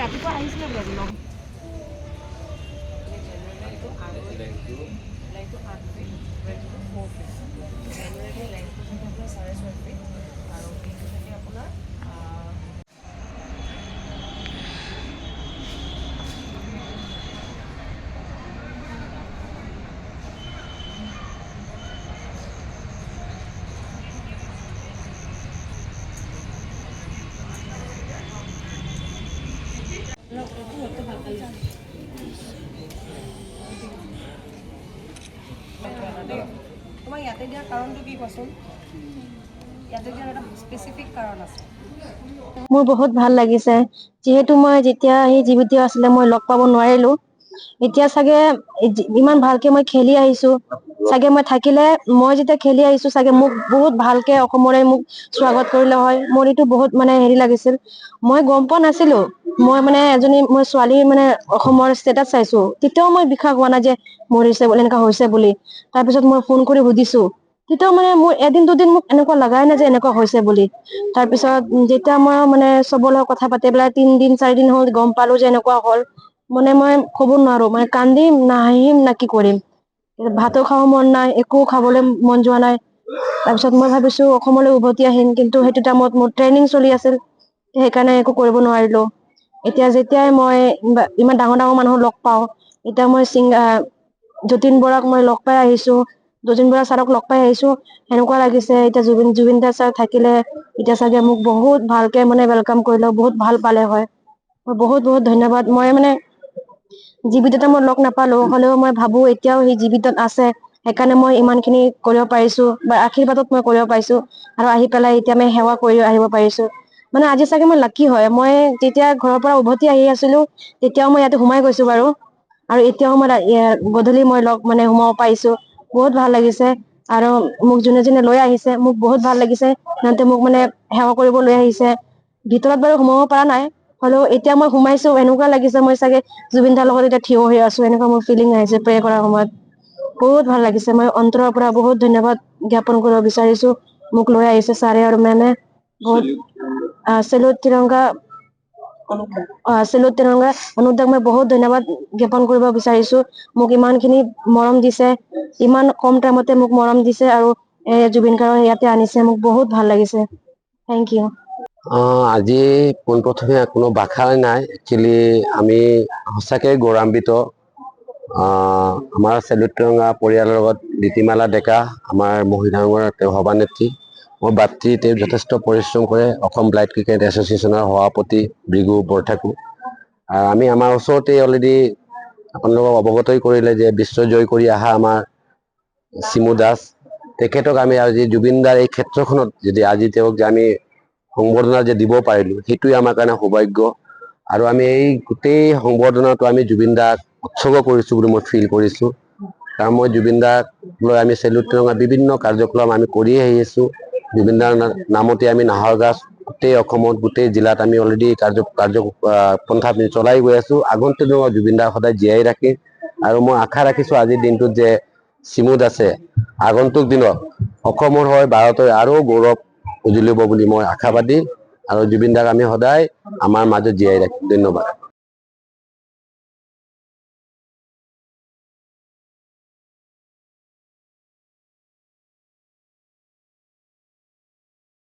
ৰাতিপুৱা আহিছিলে বোলে লগ লাইনটো 8 ফিট ৰেডটো 4 ফিট জেনুৱাৰী লাইনটো থাকে আপোনাৰ 6.5 ফিট আৰু বিলটো থাকে আপোনাৰ তোমাক ইয়াতে দিয়াৰ কাৰণটো কি কোৱাচোন ইয়াতে দিয়াৰ এটা স্পেচিফিক কাৰণ আছে মোৰ বহুত ভাল লাগিছে যেহেতু মই যেতিয়া এই জীৱিত আছিলে মই লগ পাব নোৱাৰিলো এতিয়া চাগে ইমান ভালকে মই খেলি আহিছো চাগে মই থাকিলে মই যেতিয়া খেলি আহিছো চাগে মোক বহুত ভালকে অসমৰে মোক স্বাগত কৰিলে হয় মোৰ এইটো বহুত মানে হেৰি লাগিছিল মই গম পোৱা নাছিলো মই মানে এজনী মই ছোৱালী মানে অসমৰ ষ্টেটাছ চাইছো তেতিয়াও মই বিশ্বাস হোৱা নাই যে মৰিছে বুলি এনেকা হৈছে বুলি তাৰপিছত মই ফোন কৰি সুধিছো তেতিয়াও মানে মোৰ এদিন দুদিন মোক এনেকুৱা লগাই নাই যে এনেকুৱা হৈছে বুলি তাৰপিছত যেতিয়া মই মানে চবৰ লগত কথা পাতি পেলাই 3 দিন 4 দিন হ'ল গম পালো যে এনেকুৱা হ'ল মানে মই ক'ব নোৱাৰো মানে কান্দিম না হাঁহিম না কি কৰিম ভাতো খাব মন নাই একো খাবলৈ মন যোৱা নাই তাৰপিছত মই ভাবিছো অসমলৈ উভতি আহিম কিন্তু সেইটো টাইমত মোৰ ট্ৰেইনিং চলি আছিল সেইকাৰণে একো কৰিব নোৱাৰিলো এতিয়া যেতিয়াই মই ইমান ডাঙৰ ডাঙৰ মানুহ লগ পাওঁ এতিয়া মই যতীন বৰাক মই লগ পাই আহিছো যতীন বৰা ছাৰক লগ পাই আহিছো সেনেকুৱা লাগিছে এতিয়া জুবিন দা ছাৰ থাকিলে এতিয়া চাগে মোক বহুত ভালকে মানে ৱেলকাম কৰিলে বহুত ভাল পালে হয় মই বহুত বহুত ধন্যবাদ মই মানে জীৱিতত মই লগ নাপালো হলেও মই ভাবো এতিয়াও সেই জীৱিতত আছে সেইকাৰণে মই ইমান খিনি কৰিব পাৰিছো বা আশীৰ্বাদত মই কৰিব পাৰিছো আৰু আহি পেলাই এতিয়া মই সেৱা কৰি আহিব পাৰিছো মানে আজি চাগে মই লাকি হয় মই যেতিয়া ঘৰৰ পৰা উভতি আহি আছিলো তেতিয়াও মই ইয়াতে সোমাই গৈছো বাৰু আৰু এতিয়াও মই গধূলি মই লগ মানে সোমাব পাৰিছো বহুত ভাল লাগিছে আৰু মোক যোনে যোনে লৈ আহিছে মোক বহুত ভাল লাগিছে সিহঁতে মোক মানে সেৱা কৰিব লৈ আহিছে ভিতৰত বাৰু সোমাব পৰা নাই হলেও এতিয়া মই সোমাইছো এনেকুৱা লাগিছে মই চাগে জুবিন দাৰ লগত এতিয়া থিয় হৈ আছো এনেকুৱা মোৰ ফিলিং আহিছে প্ৰে কৰাৰ সময়ত বহুত ভাল লাগিছে মই অন্তৰৰ পৰা বহুত ধন্যবাদ জ্ঞাপন কৰিব বিচাৰিছো মোক লৈ আহিছে ছাৰে আৰু মেমে বহুত চেলুট তিৰংগা অনুদাক মই বহুত ধন্যবাদ জ্ঞাপন কৰিব বিচাৰিছো মোক ইমান খিনি মৰম দিছে ইমান কম টাইমতে মোক মৰম দিছে আৰু জুবিন গাৰ্গৰ ইয়াতে আনিছে মোক বহুত ভাল লাগিছে থেংক ইউ আজি পোনপ্ৰথমে কোনো ভাষা নাই একচুৱেলি আমি সঁচাকৈ গৌৰৱান্বিত আমাৰ চেলুট তিৰংগা পৰিয়ালৰ লগত নীতিমালা ডেকা আমাৰ মহিলাংগৰ তেওঁ সভানেত্ৰী মোৰ বাতৃ তেওঁ যথেষ্ট পৰিশ্ৰম কৰে অসম ব্লাইণ্ড ক্ৰিকেট এছ'চিয়েশ্যনৰ সভাপতি ভৃগু বৰঠাকুৰ আমি আমাৰ ওচৰতে অলৰেডি আপোনালোকক অৱগতই কৰিলে যে বিশ্বজয় কৰি অহা আমাৰ চিমু দাস তেখেতক আমি আজি জুবিনদাৰ এই ক্ষেত্ৰখনত যদি আজি তেওঁক যে আমি সংবৰ্ধনা যে দিব পাৰিলো সেইটোৱে আমাৰ কাৰণে সৌভাগ্য আৰু আমি এই গোটেই সংবৰ্ধনাটো আমি জুবিন দাক উৎসৰ্গ কৰিছো বুলি মই ফিল কৰিছো কাৰণ মই জুবিন দাক লৈ আমি চেলুট তিৰংগা বিভিন্ন কাৰ্যক্ৰম আমি কৰি আহি আছো জুবিন দাৰ নামতে আমি নাহৰ গাছ গোটেই অসমত গোটেই জিলাত আমি অলৰেডি পন্থা আমি চলাই গৈ আছো আগন্তুক দিনত জুবিন দাক সদায় জীয়াই ৰাখিম আৰু মই আশা ৰাখিছো আজিৰ দিনটোত যে চিমু দাসে আগন্তুক দিনত অসমৰ হয় ভাৰতৰ আৰু গৌৰৱ উজ্বলিব বুলি মই আশাবাদী আৰু জুবিন দাক আমি সদায় আমাৰ মাজত জীয়াই ৰাখিম ধন্যবাদ